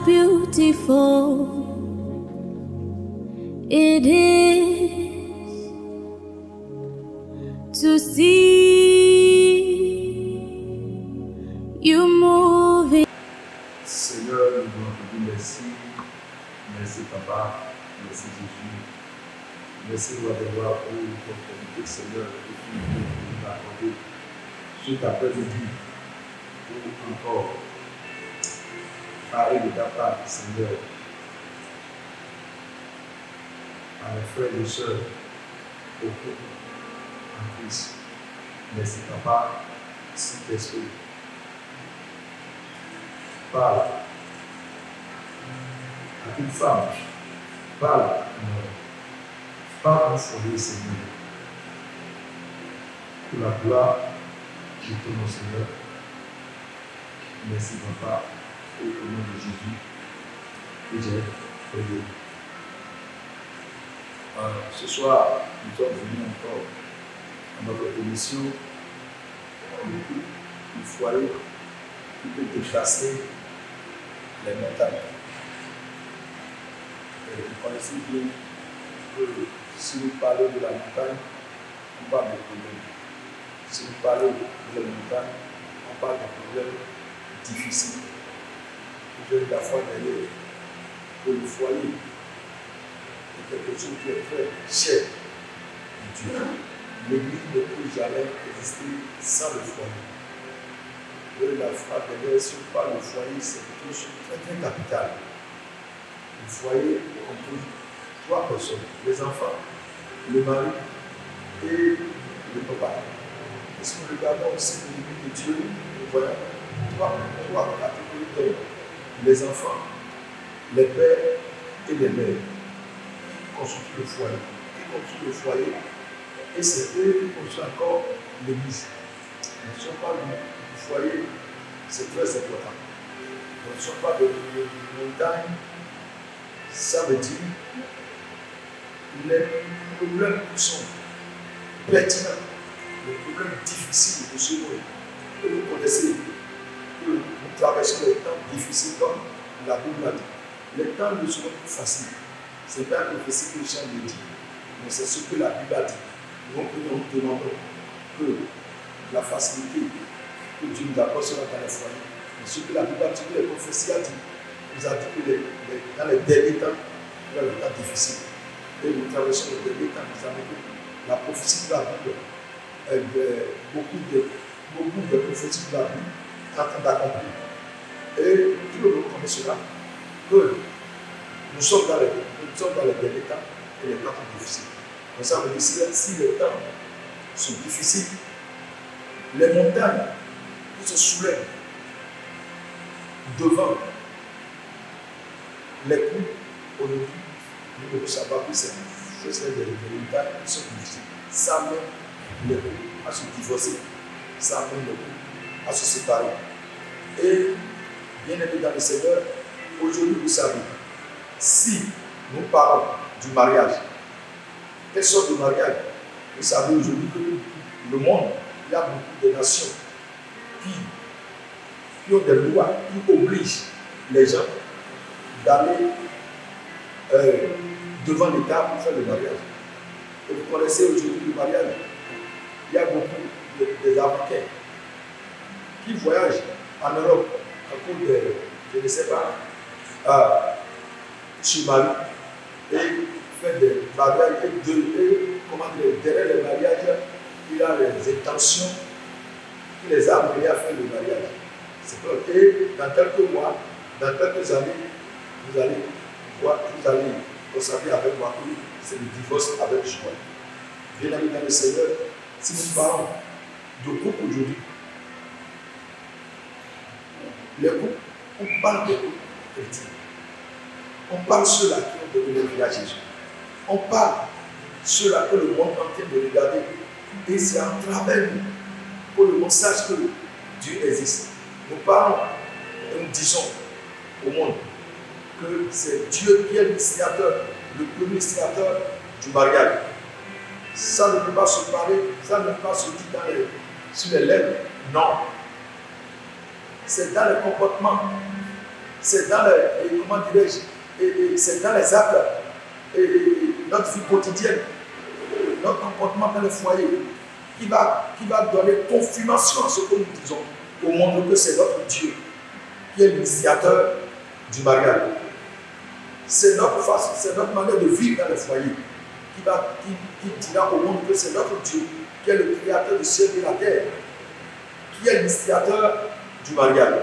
beautiful it is to see you moving. Seigneur, nous voulons te dire merci. Merci Papa, merci Jésus. Merci Roi des Rois pour l'opportunité, Seigneur, que tu nous as accordé cet après-midi pour encore parler de ta part, Seigneur, à mes frères et sœurs, au couple, en Christ. Merci Papa, Saint-Esprit. Parle à toute femme, parle à tout homme, parle au foyer, Seigneur, pour la gloire de ton nom, Seigneur. Merci, Papa, au nom de Jésus, que j'ai prié. Ce soir, nous sommes venus encore à notre émission du foyer qui peut déplacer les montagnes. Et vous connaissez bien que si nous parlons de la montagne, on parle de problèmes. Si nous parlons de la montagne, on parle de problèmes difficiles. Je vais la fois d'ailleurs que le foyer est quelque chose qui est très cher à Dieu. L'Église ne peut jamais exister sans le foyer. La fois d'ailleurs, si on parle du foyer, c'est quelque chose de très capital. Le foyer compose 3 personnes, les enfants, le mari et le papa. Et si nous regardons aussi l'unité de Dieu, nous voyons 3 catégories d'hommes. Les enfants, les pères et les mères qui construisent le foyer. Et c'est eux qui construisent encore l'Église. Si on parle du foyer, c'est très important. Donc, si on parle de montagne, ça veut dire les problèmes qui sont pertinents, les problèmes difficiles de ce monde. Que vous connaissez, que nous traversons les temps difficiles comme la Bible l'a dit. Les temps ne seront plus faciles. Ce n'est pas une prophétie que Jean le dit, mais c'est ce que la Bible a dit. Donc nous demandons que la facilité que Dieu nous accorde sera dans les foyers. Mais ce que la Bible a dit, que les prophéties a dit, nous a dit que dans les derniers temps, il y a le temps difficile. Et nous traversons les derniers temps, nous avons la prophétie de la Bible, beaucoup de prophéties de la Bible sont en train d'accomplir. Et tout le monde connaît cela, que nous sommes dans les derniers temps et les temps sont difficiles. Donc ça veut dire que si les temps sont difficiles, les montagnes qui se soulèvent devant les coups, aujourd'hui, nous devons savoir que c'est des montagnes qui sont difficiles. Ça mène les coups à se divorcer, ça mène les coups à se séparer. Et, bien aimé dans le Seigneur, aujourd'hui, vous savez, si nous parlons du mariage, quelle sorte de mariage? Vous savez aujourd'hui que le monde, il y a beaucoup de nations qui ont des lois qui obligent les gens d'aller devant l'État pour faire le mariage. Et vous connaissez aujourd'hui le mariage. Il y a beaucoup des Africains qui voyagent en Europe à cause de, je ne sais pas, chez Mali et faire des mariages et derrière les mariages, il a les intentions qui les a amenés à faire le mariage. C'est vrai. Et dans quelques mois, dans quelques années, vous allez constater avec moi que c'est le divorce avec joie. Bien amis dans le Seigneur, si nous parlons de couple aujourd'hui, les couples, on parle de couples chrétiens. On parle de ceux-là qui ont donné leur vie à Jésus. On parle de ceux-là que le monde est en train de regarder. Et c'est à travers nous que le monde sache que Dieu existe. Nous parlons et nous disons au monde que c'est Dieu qui est l'initiateur, le premier initiateur du mariage. Ça ne peut pas se parler, ça ne peut pas se dire sur les lèvres. Non. C'est dans le comportement c'est dans les, comment dirais-je, c'est dans les actes, notre vie quotidienne, notre comportement dans le foyer, qui va donner confirmation à ce que nous disons, pour montrer que c'est notre Dieu qui est l'initiateur du mariage. C'est notre façon, c'est notre manière de vivre dans le foyer qui dira au monde que c'est notre Dieu qui est le créateur du ciel et de la terre, qui est l'initiateur du mariage.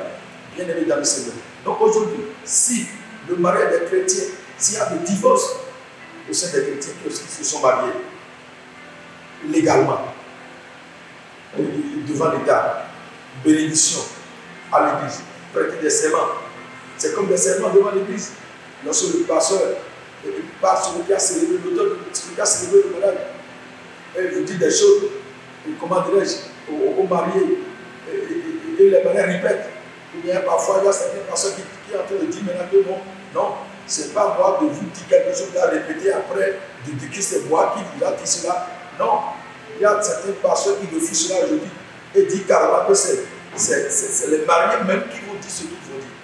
Bien aimé dans le Seigneur. Donc aujourd'hui, si le mariage des chrétiens, s'il y a des divorces au sein des chrétiens qui se sont mariés légalement, devant l'État, bénédiction à l'église, prêter des serments, c'est comme des serments devant l'église. Lorsque le pasteur parle sur le qui a célébré l'automne, sur le qui a célébré le mariage, et vous dit des choses, et comment dirais-je, aux mariés, et les mariés répètent. Ou bien parfois il y a certaines personnes qui sont en train de dire maintenant que non, c'est pas moi de vous dire quelque chose à répéter après, de dire que c'est moi qui vous a dit cela. Non, il y a certaines personnes qui refusent cela aujourd'hui et disent carrément que c'est les mariés même qui vont dire ce qu'ils vont dire.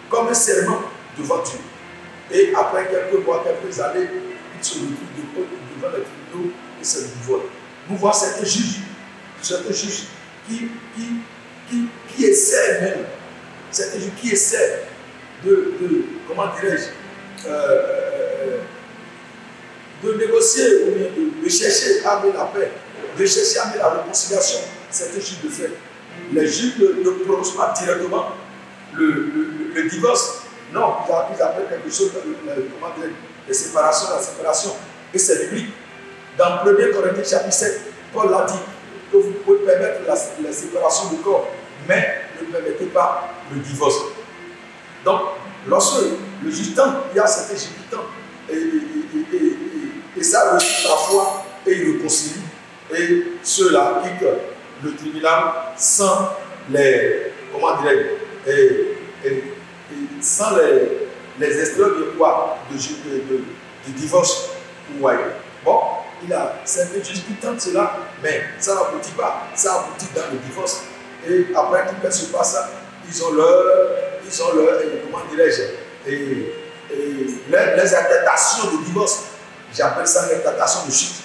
Comme un serment devant Dieu. Et après quelques mois, quelques années, ils se retrouvent devant les tribunaux et c'est le divorce. Nous voyons certains juges qui essaient même, certains juges qui essaient de comment dirais-je, de négocier ou bien de chercher à amener la paix, de chercher à amener la réconciliation. Certains juges le font. Les juges ne prononcent pas directement le divorce. Non, ils appellent quelque chose, comment dire, la séparation. Et c'est biblique. Dans 1 Corinthiens chapitre 7, Paul a dit que vous pouvez permettre la séparation du corps, mais ne permettez pas le divorce. Donc, lorsque le juge tente, il y a certains juges qui tentent, et ça réussit parfois, et ils réconcilient. Et ceux-là quittent le tribunal sans les, comment dirais-je, sans les extraits de quoi, de divorce. Ouais. Bon, il a certains juges qui tentent cela, mais ça n'aboutit pas, ça aboutit dans le divorce. Et après tout ce qui se passe, ils ont leur comment dirais-je, les attestations de divorce. J'appelle ça l'attestation de chute.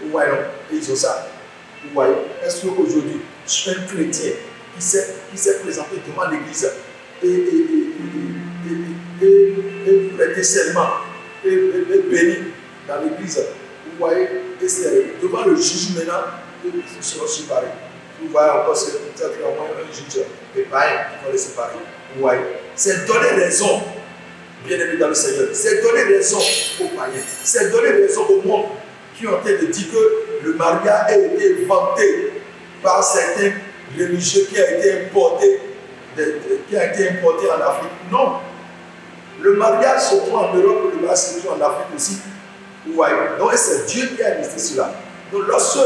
Vous voyez, et ils ont ça. Vous voyez, est-ce qu'aujourd'hui, je suis un chrétien qui s'est présenté devant l'église et prêter serment et béni dans l'église? Vous voyez, et c'est devant le juge maintenant qu'ils seront séparés. Vous voyez encore, c'est peut-être au moins un juge et pareil qui va les séparer. Vous voyez, c'est donner raison, bien aimé dans le Seigneur, c'est donner raison aux païens, c'est donner raison au monde qui ont été de dire que le mariage a été inventé par certains religieux qui a été importé en Afrique. Non. Le mariage se trouve en Europe, le mariage se trouve en Afrique aussi. Vous voyez. Donc c'est Dieu qui a inventé cela. Donc lorsque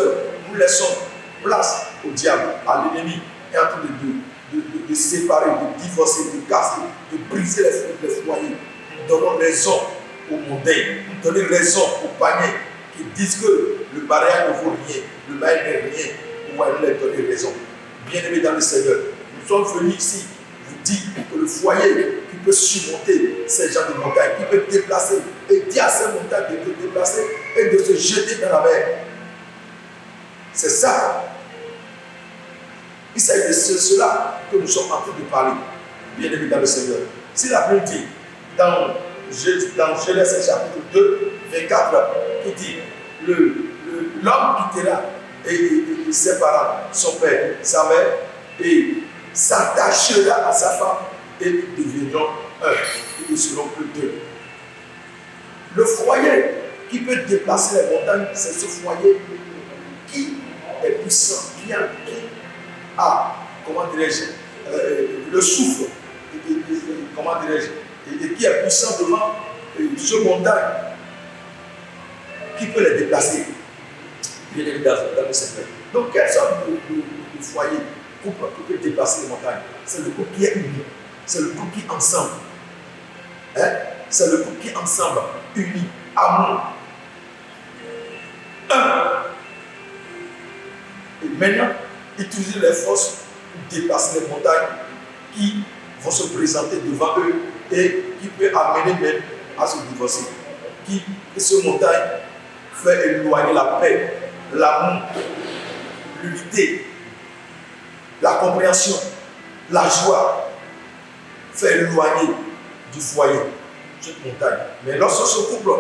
nous laissons place au diable, à l'ennemi, et en train de séparer, de divorcer, de casser, de briser les foyers, nous donnons raison aux mondains, nous donnons raison aux païens qui disent que le mariage ne vaut rien, le mariage n'est rien. Vous voyez, nous leur donnons raison. Bien-aimés dans le Seigneur, nous sommes venus ici vous dire que le foyer qui peut surmonter ces gens de montagne, qui peut déplacer et dire à ces montagnes de se déplacer et de se jeter dans la mer. C'est ça. Il s'agit de cela que nous sommes en train de parler, bien-aimés dans le Seigneur. Si la Bible dit, dans Genèse chapitre 2, 24, qui dit, l'homme quittera et ses parents, son père, sa mère, et s'attachera à sa femme, et ils deviendront un, et ils seront plus deux. Le foyer qui peut déplacer les montagnes, c'est ce foyer qui est puissant, qui a, comment dirais-je, le souffle, comment dirais-je, et qui est puissant devant ce montagne, qui peut les déplacer, bien évidemment, dans le Seigneur. Donc, quelle sorte de foyer qui peut déplacer les montagnes? C'est le couple qui est uni, c'est le couple qui est ensemble. Hein? C'est le couple qui est ensemble, uni, amour. Un. Et maintenant, utiliser les forces pour dépasser les montagnes qui vont se présenter devant eux et qui peut amener même à se divorcer. Qui, cette montagne, fait éloigner la paix, l'amour, l'unité, la compréhension, la joie, fait éloigner du foyer cette montagne. Mais lorsque ce couple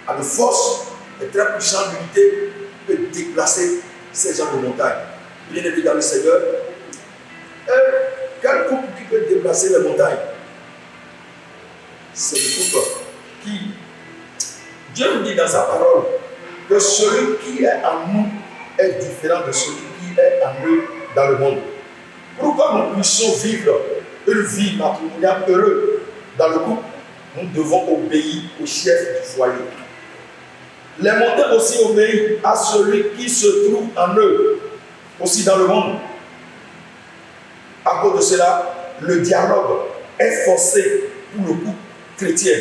a de force et très puissante l'unité, peut déplacer ces gens de montagne. Bien aimé dans le Seigneur, quel couple qui peut déplacer les montagnes? C'est le couple qui, Dieu nous dit dans sa parole, que celui qui est en nous est différent de celui qui est en eux dans le monde. Pourquoi nous puissions vivre une vie matrimoniale heureuse dans le couple, nous devons obéir au chef du foyer. Les montagnes aussi obéissent à celui qui se trouve en eux, aussi dans le monde. À cause de cela, le dialogue est forcé pour le couple chrétien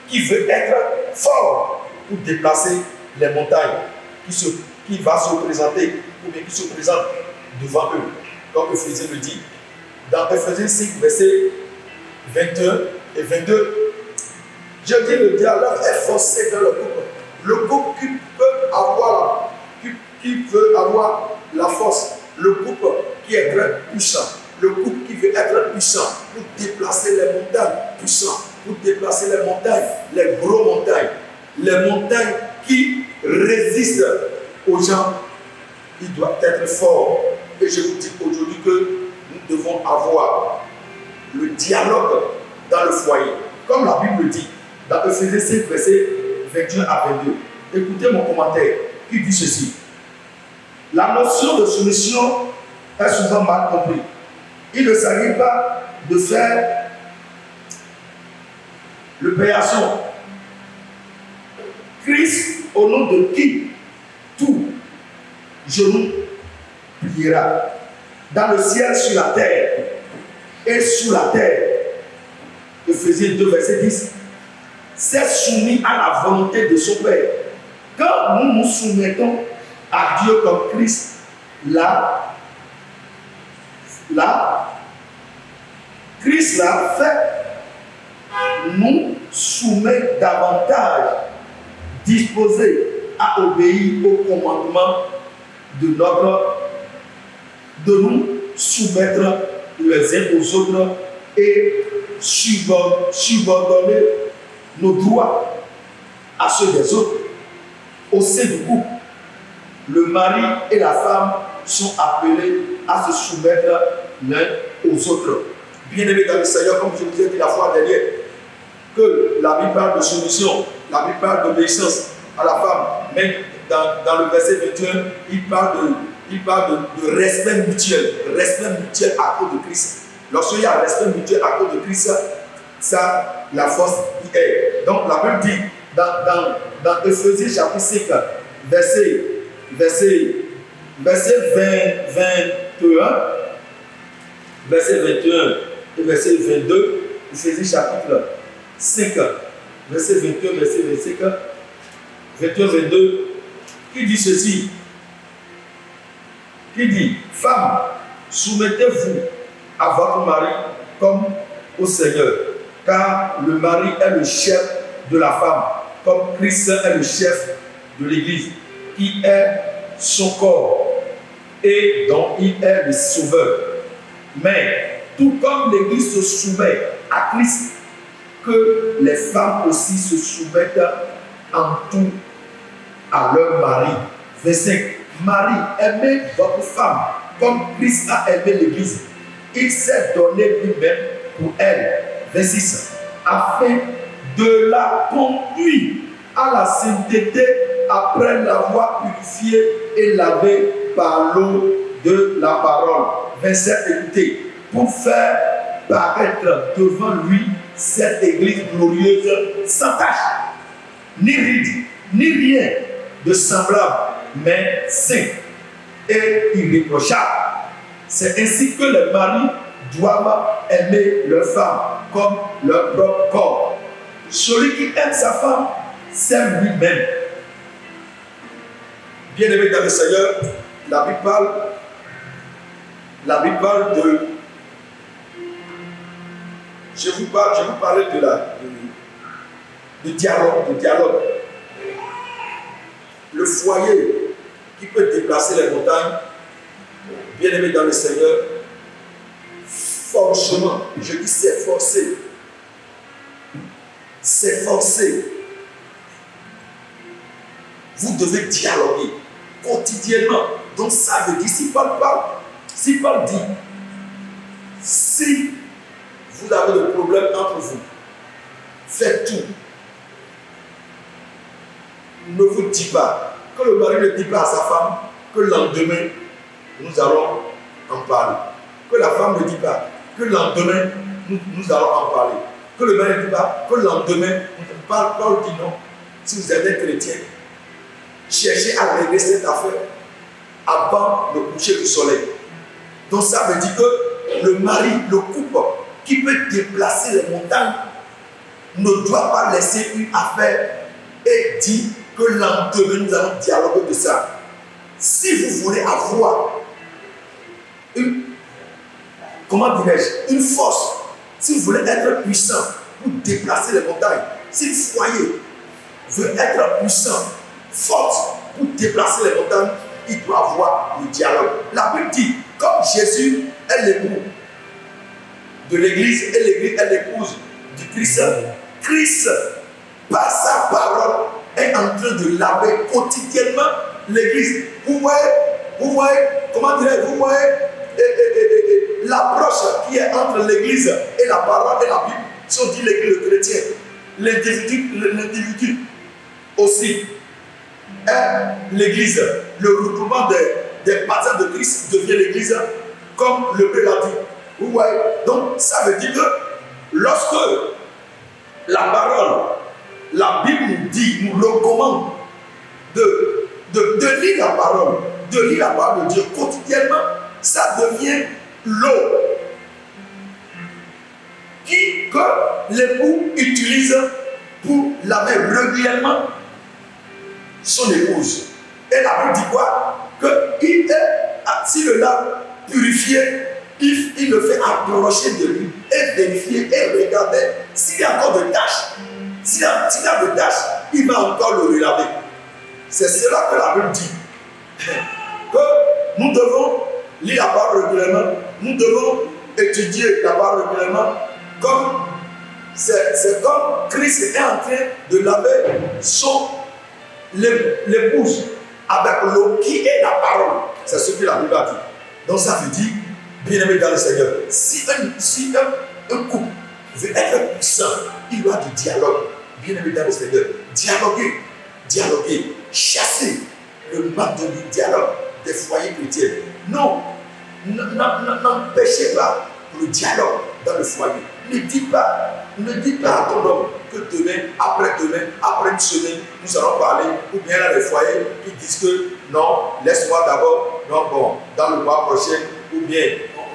qui veut être fort pour déplacer les montagnes qui va se présenter ou bien qui se présente devant eux. Comme Éphésiens le dit. Dans Éphésiens 5, versets 21 et 22, je dis le dialogue est forcé dans le couple. Le couple qui veut avoir la force, le couple qui est très puissant, le couple qui veut être puissant pour déplacer les montagnes puissantes, pour déplacer les montagnes, les gros montagnes, les montagnes qui résistent aux gens, il doit être fort. Et je vous dis aujourd'hui que nous devons avoir le dialogue dans le foyer. Comme la Bible dit, dans Éphésiens 5, versets 21 à 22. Écoutez mon commentaire qui dit ceci. La notion de soumission est souvent mal comprise. Il ne s'agit pas de faire le péation. Christ, au nom de qui tout genou pliera, dans le ciel, sur la terre et sous la terre. Éphésiens 2, verset 10. C'est soumis à la volonté de son Père. Quand nous nous soumettons à Dieu comme Christ, Christ l'a fait, nous soumet davantage, disposés à obéir au commandement de nous soumettre les uns aux autres et subordonner nos droits à ceux des autres. Au sein du couple, le mari et la femme sont appelés à se soumettre l'un aux autres. Bien-aimés dans le Seigneur, comme je vous ai dit la fois dernière, que la Bible parle de soumission, la Bible parle d'obéissance à la femme, mais dans le verset 21, il parle de respect mutuel à cause de Christ. Lorsqu'il y a un respect mutuel à cause de Christ, ça, la force y est. Donc la Bible dit, dans Éphésiens chapitre 5, verset 21 et verset 22, Éphésiens chapitre 5, verset 21, verset 25, 21, 22, qui dit ceci, qui dit, femmes, soumettez-vous à votre mari comme au Seigneur, car le mari est le chef de la femme, comme Christ est le chef de l'Église, qui est son corps et dont il est le sauveur. Mais tout comme l'Église se soumet à Christ, que les femmes aussi se soumettent en tout à leur mari. Verset 5. Marie, aimez votre femme comme Christ a aimé l'Église. Il s'est donné lui-même pour elle. Verset 6. Afin de la conduire à la sainteté après l'avoir purifiée et lavée par l'eau de la parole. Verset 7. Écoutez, pour faire paraître devant lui cette église glorieuse sans tache, ni ride, ni rien de semblable, mais saint et irréprochable. C'est ainsi que les maris doivent aimer leur femme comme leur propre corps. Celui qui aime sa femme s'aime lui-même. Bien-aimé dans le Seigneur, la Bible parle, je vous parlais de dialogue. Le foyer qui peut déplacer les montagnes, bien aimé dans le Seigneur, forcément, je dis c'est forcé. C'est forcé. Vous devez dialoguer quotidiennement. Donc ça veut dire, si Paul dit, si vous avez des problèmes entre vous, faites tout. Ne vous dites pas, que le mari ne dit pas à sa femme que le lendemain, nous allons en parler. Que la femme ne dit pas que le lendemain, nous allons en parler. Que le mari ne dit pas que le lendemain, Paul dit non. Si vous êtes un chrétien, cherchez à régler cette affaire avant le coucher du soleil. Donc ça veut dire que le mari, le couple qui peut déplacer les montagnes ne doit pas laisser une affaire et dire que le lendemain nous allons dialoguer de ça. Si vous voulez avoir une force, si vous voulez être puissant pour déplacer les montagnes, si le foyer veut être puissant, forte pour déplacer les montagnes, il doit avoir le dialogue. La Bible dit, comme Jésus est l'époux de l'Église et l'Église est l'épouse du Christ, Christ, par sa parole, est en train de laver quotidiennement l'Église. Vous voyez, comment dirais-je, vous voyez l'approche qui est entre l'Église et la parole et la Bible. Si on dit l'Église, le chrétien, l'individu aussi est l'Église. Le regroupement des partisans de Christ devient l'Église, comme le Père l'a dit. Vous voyez, donc ça veut dire que lorsque la parole, la Bible nous dit, nous recommande de lire la parole, de Dieu quotidiennement, ça devient l'eau que l'époux utilise pour laver régulièrement son épouse. Et la Bible dit quoi? Que s'il le lave purifié, il le fait approcher de lui et vérifier et regarder s'il y a encore de tâches. S'il y a de tâches, il va encore le relaver. C'est cela que la Bible dit. Que nous devons lire la parole régulièrement, nous devons étudier la parole régulièrement, c'est comme Christ est en train de laver l'épouse avec l'eau qui est la parole. C'est ce que la Bible a dit. Donc ça veut dire, bien-aimé dans le Seigneur, si un couple veut être puissant, il doit du dialogue. Bien-aimé dans le Seigneur, dialoguer, chasser le manque de dialogue des foyers chrétiens. Non, n'empêchez pas le dialogue dans le foyer. Ne dites pas à ton homme que demain, après une semaine, nous allons parler, ou bien dans les foyers qui disent que non, laisse-moi d'abord, non, bon, dans le mois prochain, ou bien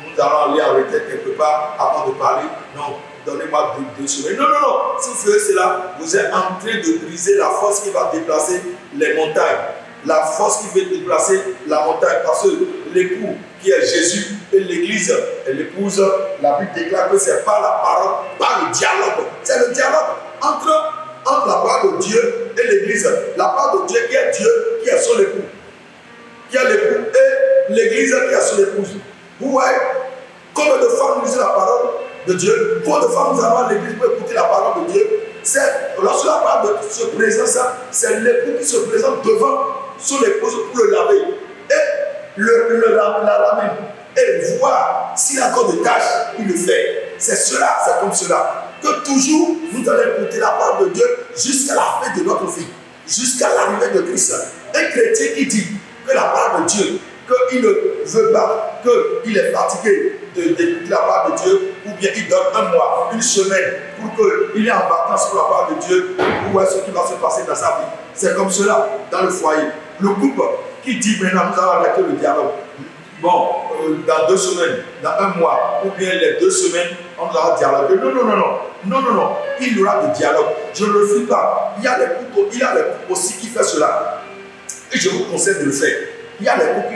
nous allons aller en retraite quelque part avant de parler, non, donnez-moi 2 semaines. Non, si vous faites cela, vous êtes en train de briser la force qui va déplacer les montagnes. La force qui veut déplacer la montagne, parce que l'époux qui est Jésus et l'Église et l'épouse, la Bible déclare que c'est par la parole, par le dialogue. C'est le dialogue entre la part de Dieu et l'Église. La part de Dieu qui est Dieu, qui est son époux. Qui est l'époux et l'Église qui est son épouse. Vous voyez, combien de femmes lisent la parole de Dieu, combien de femmes nous avons à l'Église pour écouter la parole de Dieu. Lorsque la parole se présente, c'est l'époux qui se présente devant son épouse pour le laver et la ramène et voir s'il a encore des tâches, il le fait. C'est comme cela que toujours nous allons écouter la parole de Dieu jusqu'à la fin de notre vie, jusqu'à l'arrivée de Christ. Un chrétien qui dit que la parole de Dieu, qu'il ne veut pas, qu'il est fatigué d'écouter la parole de Dieu, ou bien il donne 1 mois, 1 semaine pour qu'il ait en vacances pour la parole de Dieu, pour voir ce qui va se passer dans sa vie. C'est comme cela dans le foyer. Le couple qui dit maintenant nous allons arrêter le dialogue. Bon, dans 2 semaines, dans 1 mois, ou bien les 2 semaines, on va dialoguer. Non. Il y aura du dialogue. Je ne le refuse pas. Il y a les couples aussi qui font cela. Et je vous conseille de le faire. Il y a les couples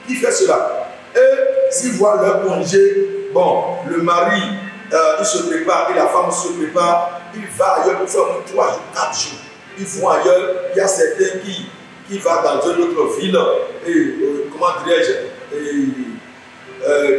qui font cela. Et s'ils voient leur congé, bon, le mari il se prépare, et la femme se prépare, il va ailleurs pour faire 3 jours, 4 jours. Ils vont ailleurs, il y a certains qui vont dans une autre ville, et comment dirais-je,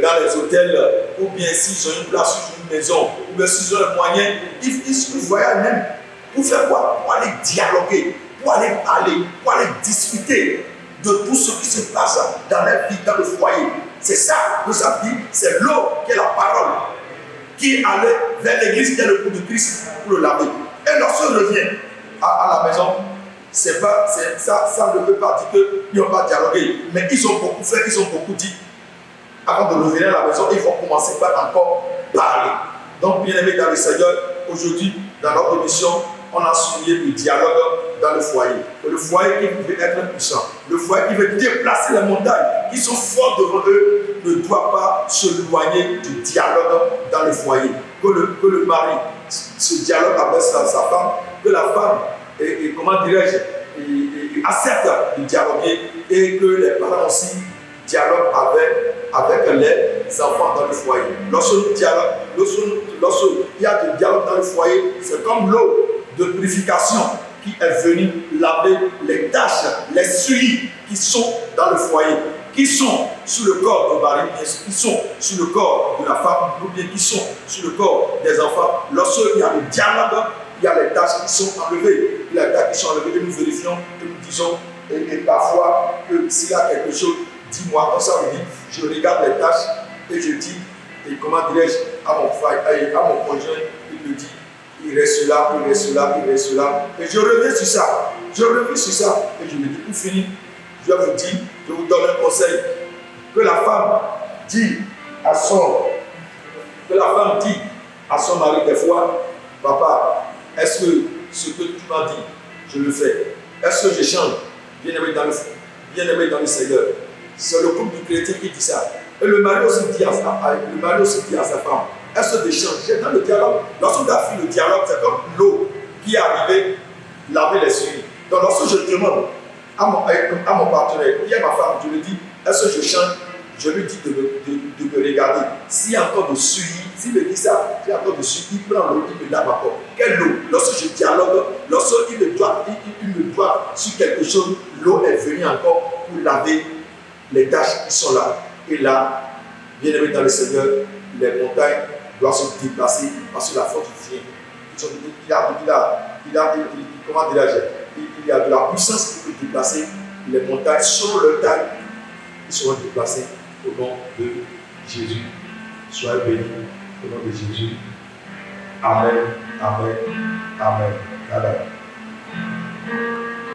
dans les hôtels, ou bien s'ils ont une place sur une maison, ou bien s'ils ont un moyen, ils voyagent même. Pour faire quoi? Pour aller dialoguer, pour aller parler, pour aller discuter de tout ce qui se passe dans la vie, dans le foyer. C'est ça, nous avons dit, c'est l'eau qui est la parole, qui allait vers l'église, qui est le coup de Christ pour le laver. Et lorsqu'on revient à la maison, ça ne veut pas dire qu'ils n'ont pas dialogué, mais ils ont beaucoup fait, ils ont beaucoup dit. Avant de revenir à la maison, ils vont commencer par encore parler. Donc, bien aimés dans le Seigneur, aujourd'hui, dans notre mission, on a souligné le dialogue dans le foyer. Le foyer qui veut être puissant, le foyer qui veut déplacer les montagnes qui sont fortes devant eux, ne doit pas se éloigner du dialogue dans le foyer. Que le mari se dialogue avec sa femme, que la femme, comment dirais-je, accepte de dialoguer et que les parents aussi dialoguent avec les enfants dans le foyer. Lorsqu'il y a du dialogue dans le foyer, c'est comme l'eau de purification qui est venue laver les taches, les souilles qui sont dans le foyer, qui sont sur le corps du mari, qui sont sur le corps de la femme, ou bien qui sont sur le corps des enfants. Lorsqu'il y a le dialogue, il y a les tâches qui sont enlevées. Les tâches qui sont enlevées, et nous vérifions, et nous disons, et parfois, que s'il y a quelque chose, dis-moi, comme ça on dit, je regarde les tâches et je dis, et comment dirais-je, à mon conjoint, il me dit, il reste là, il reste là, il reste là. Et je reviens sur ça. Je reviens sur ça. Et je me dis, pour finir, je vais vous dire, je vous donne un conseil. Que la femme dit à son mari des fois, papa, est-ce que ce que tu m'as dit, je le fais? Est-ce que je change? Bien-aimé dans le Seigneur. C'est le couple du chrétien qui dit ça. Et le mari aussi dit à sa femme, est-ce que tu changes? Dans le dialogue, lorsqu'on a fait le dialogue, c'est comme l'eau qui est arrivée laver les souliers. Donc lorsque je demande à mon partenaire, qui est ma femme, je lui dis, est-ce que je change? Je lui dis de me regarder. S'il y a encore de souilles, s'il me dit ça, s'il y a encore de souilles, il prend l'eau, il me lave encore. Quelle eau? Lorsque je dialogue, lorsqu'il me doit sur quelque chose, l'eau est venue encore pour laver les tâches qui sont là. Et là, bien aimé dans le Seigneur, les montagnes doivent se déplacer parce que la force vient. Comment dirais-je? Il y a de la puissance qui peut déplacer les montagnes selon leur taille. Ils seront déplacés au nom de Jésus. Soyez bénis au nom de Jésus. Amen. Amen. Amen. Amen.